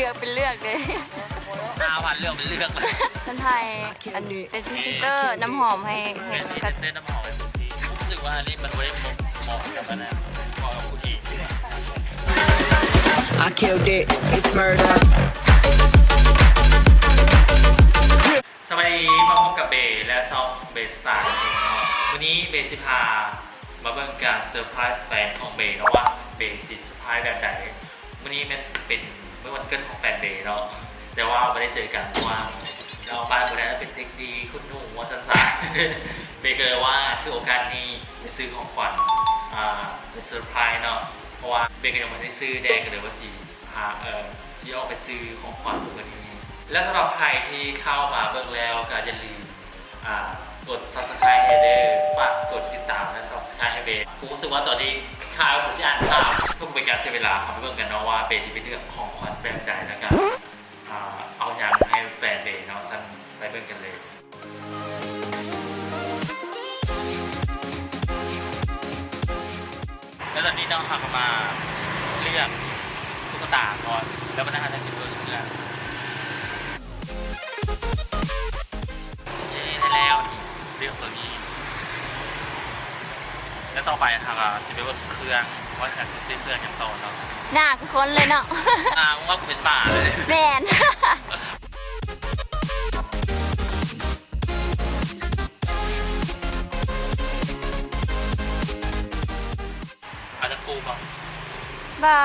อกเป็นเลือกเลยวันเลือกเป็นเลือกเลยคนไทยอันนี้เป็นพรีเซนเตอร์น้ำหอมให้กับเต้นน้ำหอมรู้สึกว่าอันนี้มันไว้เหมาะกับอะไรเหมาะกับผู้หญิง I killed it it's murder สวัสดีมาพบกับเบย์และซองเบย์สตาร์วันนี้เบย์สิพามาเบิ่งการเซอร์ไพรส์แฟนของเบย์นะว่าเบย์สิเซอร์ไพรส์แบบไหนวันนี้มันเป็นเมื่อวันเกิดของแฟนเบย์เนาะแต่ว่าไม่ได้เจอกันเพราะว่าเราบ้านคนนั้นเป็นเด็กดีคุณหนุ่มว่าสั้นๆเบย์ก็เลยว่าถือโอกาสนี้ไปซื้อของขวัญไปเซอร์ไพรส์เนาะเพราะว่าเบย์ก็ยังไม่ได้ซื้อแดงกันเลยว่าสิพาที่ออกไปซื้อของขวัญวันนี้และสำหรับใครที่เข้ามาเบิ่งแล้วก็อย่าลืมกด subscribe ให้เด้อฝากกดติดตามและ subscribe ให้เบย์ผมรู้สึกว่าตอนนี้ข่าวผมจะอ่านข่าวเพื่อเป็นการใช้เวลาไปเบิ่งกันเนาะว่าเบย์จะไปเลือกของขวัญแบบใดแล้วกันเอาอย่างให้แฟนเบย์เนาะสั้นไปเบิ่งกันเลยแล้วตอนนี้น้องหักมาเลือกตุ๊กตาก่อนแล้วก็นะคะจะสิบเรื่องได้แล้วเรื่องตัวนี้แล้วต่อไปค่ะสิบเรื่องเครื่องว่าจะซื้อเครื่องอย่างโตเนาะหน้าคือคนเลยเนาะว่ากูเป็นป่าเลยแมนอาจจะกูป่ะบ้า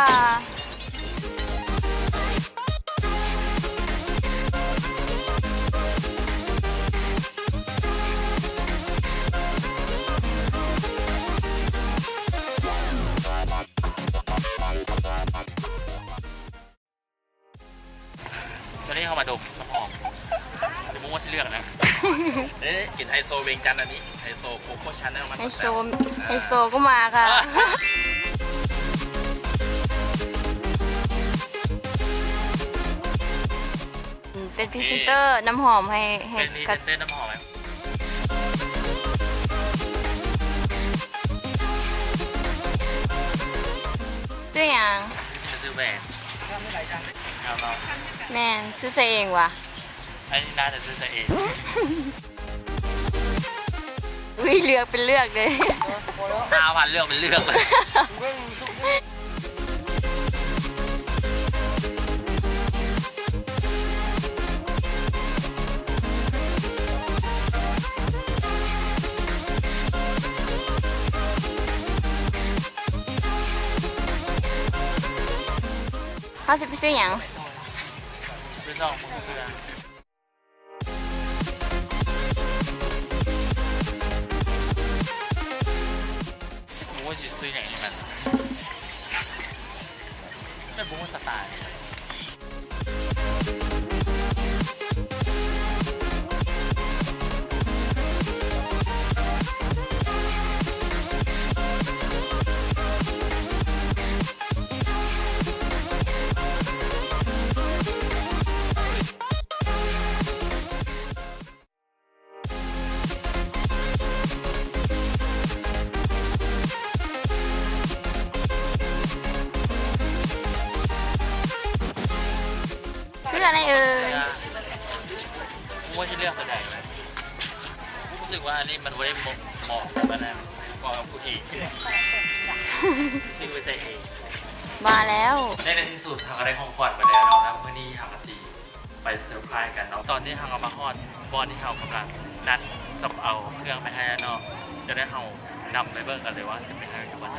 ตอนนี้เขามาดมน้ำหอมเดี๋ยวมึงว่าจะเลือกนะกลิ่นไฮโซเวงจันอันนี้ไฮโซโคโค่ชันแนลมันไฮโซก็มาค่ะเป็นพรีเซนเตอร์น้ำหอมให้กับเต้นน้ำหอมไหมด้วยยังซื้อแหวนแมนซื้อใส่เองวะไอ้นี่น่าจะซื้อใส่เองวิเลือกเป็นเลือกเลยวันเลือกเป็นเลือกเลยเขาจะไปซื้ออย่างซื้อซองมือเพื่อนผมว่าจะซื้ออย่างนี้มันไม่ผมว่าสไตล์ซื้ออะไรผมว่าจะเลือกตัวไหนรู้สึกว่าอันนี้มันไว้เหมาะกับอะไรเหมาะกับผู้หญิงซื้อไปใส่เองมาแล้วในที่สุดทางอะไรของขวัญมาแล้วนะเมื่อนี้ทางจีไปเซอร์ไพรส์กันเนาะตอนที่ทางเอามาฮอดบอลที่เขากำลังนัดสับเอาเครื่องไปให้เนาะจะได้เขานำไปเบิ่งกันเลยว่าจะเป็นอะไรกันบ้าง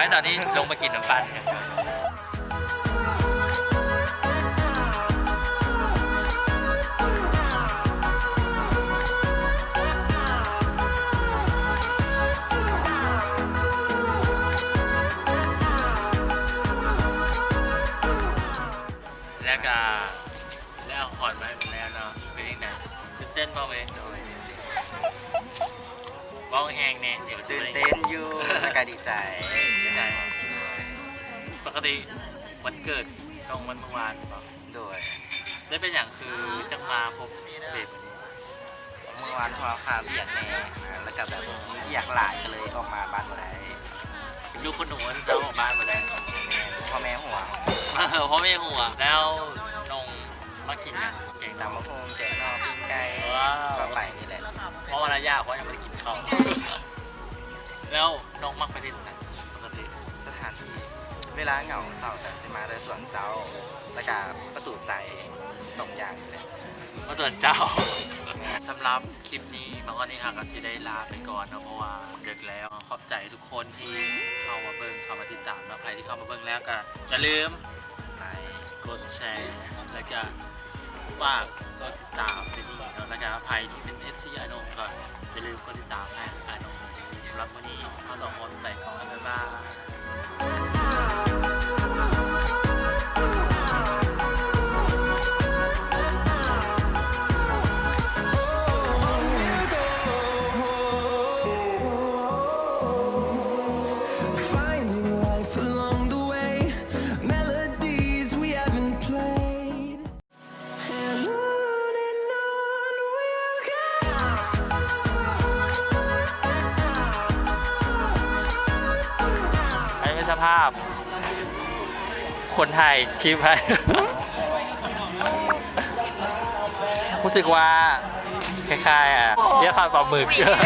ไปตอนนี้ลงมากินน้ำปั่นกันแล้วก็แล้วขอนไม้หมดแล้วเนาะเป็นยังไงตื่นเต้นเปล่าเองบ้องแห้งแน่เดี๋ยว ตื่นเต้นอยู่แล้วก็ดีใจ ใช่ปกติวันเกิดน้องมันเมื่อวานเปล่า โดย ได้เป็นอย่างคือจังมาพบเบบวันนี้ เมื่อวานพอข่าวเบียกแน่แล้วก็แบบอยากหลายก็เลยออกมาบ้านบ่ได้ ลูกคนหนูจะออกบ้านมาได้ พ่อแม่ห่วง เพราะไม่หัวแล้วนงมากินอย่างเก่ง ตามมะพร้าวแกงนอกปิ้งไก่ ว้าว ก็ไปนี่แหละ เพราะวันละยากเพราะยังไม่ได้กินข้าวแล้วน้องมักไปเล่นกันปกติ สถานที่เวลาเหงาเศร้าแต่สิมาได้สวนเจ้าแล้วก็ประตูใสตรงอย่างนี่แหละ มาส่วนเจ้า สำหรับคลิปนี้บางวันนี้หากก็จะได้ลาไปก่อนนะเพราะว่าดึกแล้วขอบใจทุกคนที่เข้ามาเบิ่งเข้ามาติดตามแล้วใครที่เข้ามาเบิ่งแล้วก็อย่าลืม ไป กดแชร์แล้วก็ฝากกดติดตามที่นี่เนาะแล้วก็ใครที่เป็น FC ไอโนก็อย่าลืมกดติดตามให้ไอโนสำหรับวันนี้เราสองคนไปก่อนบ๊ายบาย Finding life along the way, melodies we haven't played. And on we'll go. อันนี้เป็นสภาพ คนไทยคลิปให้ รู้สึกว่าคล้ายๆเรียกข้าวปลาหมึก วิ่งแล้ว